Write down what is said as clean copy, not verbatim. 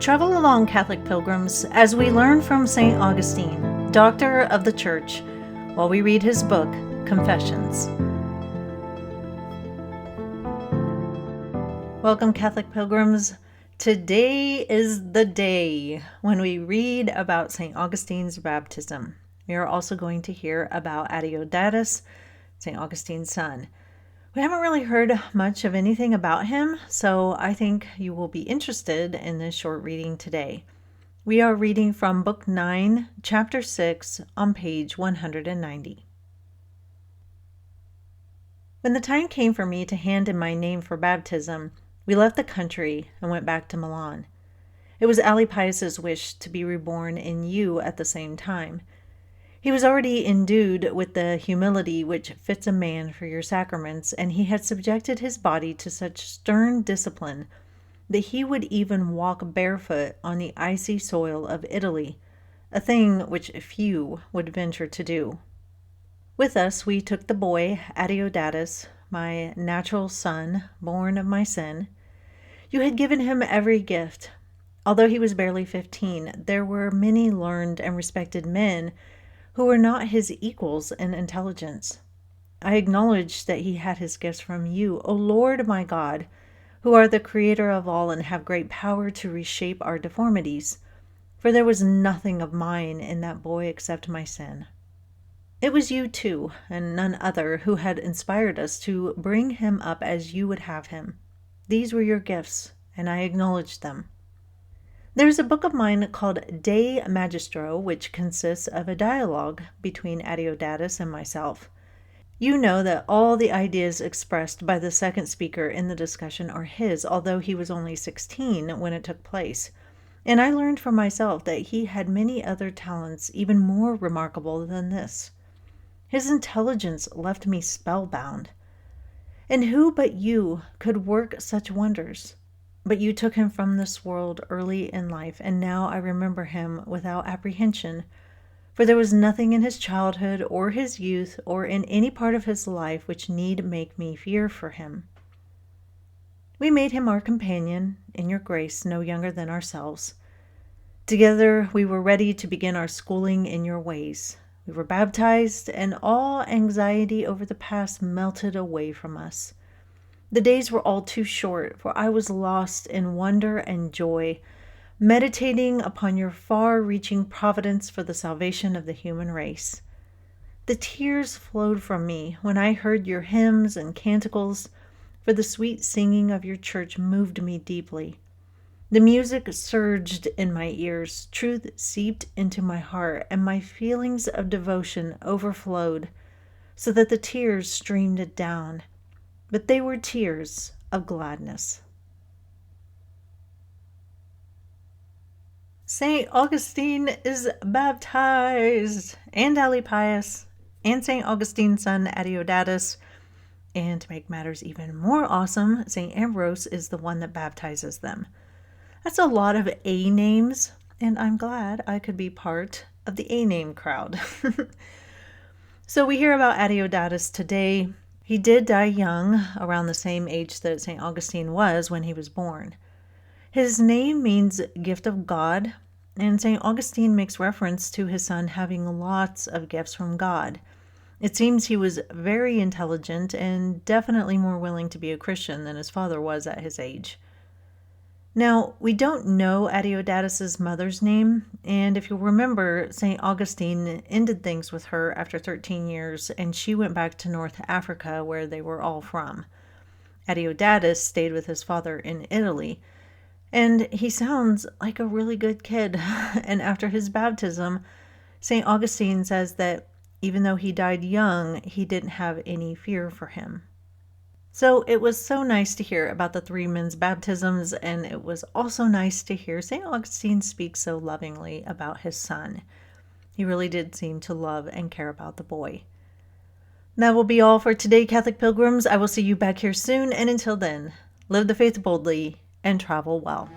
Travel along, Catholic pilgrims, as we learn from St. Augustine, Doctor of the Church, while we read his book, Confessions. Welcome, Catholic pilgrims. Today is the day when we read about St. Augustine's baptism. We are also going to hear about Adeodatus, St. Augustine's son. We haven't really heard much of anything about him, so I think you will be interested in this short reading today. We are reading from Book 9, Chapter 6, on page 190. When the time came for me to hand in my name for baptism, we left the country and went back to Milan. It was Adeodatus's wish to be reborn in you at the same time. He was already endued with the humility which fits a man for your sacraments, and he had subjected his body to such stern discipline that he would even walk barefoot on the icy soil of Italy, a thing which few would venture to do. With us we took the boy, Adeodatus, my natural son, born of my sin. You had given him every gift. Although he was barely 15, there were many learned and respected men who were not his equals in intelligence. I acknowledged that he had his gifts from you, O Lord my God, who are the creator of all and have great power to reshape our deformities, for there was nothing of mine in that boy except my sin. It was you too, and none other, who had inspired us to bring him up as you would have him. These were your gifts, and I acknowledged them. There is a book of mine called De Magistro, which consists of a dialogue between Adeodatus and myself. You know that all the ideas expressed by the second speaker in the discussion are his, although he was only 16 when it took place. And I learned for myself that he had many other talents even more remarkable than this. His intelligence left me spellbound. And who but you could work such wonders? But you took him from this world early in life, and now I remember him without apprehension, for there was nothing in his childhood or his youth or in any part of his life which need make me fear for him. We made him our companion, in your grace, no younger than ourselves. Together we were ready to begin our schooling in your ways. We were baptized, and all anxiety over the past melted away from us. The days were all too short, for I was lost in wonder and joy, meditating upon your far-reaching providence for the salvation of the human race. The tears flowed from me when I heard your hymns and canticles, for the sweet singing of your church moved me deeply. The music surged in my ears, truth seeped into my heart, and my feelings of devotion overflowed, so that the tears streamed down. But they were tears of gladness. St. Augustine is baptized, and Adeodatus, and St. Augustine's son Adeodatus. And to make matters even more awesome, St. Ambrose is the one that baptizes them. That's a lot of A names, and I'm glad I could be part of the A name crowd. So we hear about Adeodatus today. He did die young, around the same age that St. Augustine was when he was born. His name means gift of God, and St. Augustine makes reference to his son having lots of gifts from God. It seems he was very intelligent and definitely more willing to be a Christian than his father was at his age. Now, we don't know Adeodatus's mother's name, and if you'll remember, St. Augustine ended things with her after 13 years, and she went back to North Africa, where they were all from. Adeodatus stayed with his father in Italy, and he sounds like a really good kid. And after his baptism, St. Augustine says that even though he died young, he didn't have any fear for him. So it was so nice to hear about the three men's baptisms, and it was also nice to hear St. Augustine speak so lovingly about his son. He really did seem to love and care about the boy. That will be all for today, Catholic pilgrims. I will see you back here soon, and until then, live the faith boldly and travel well.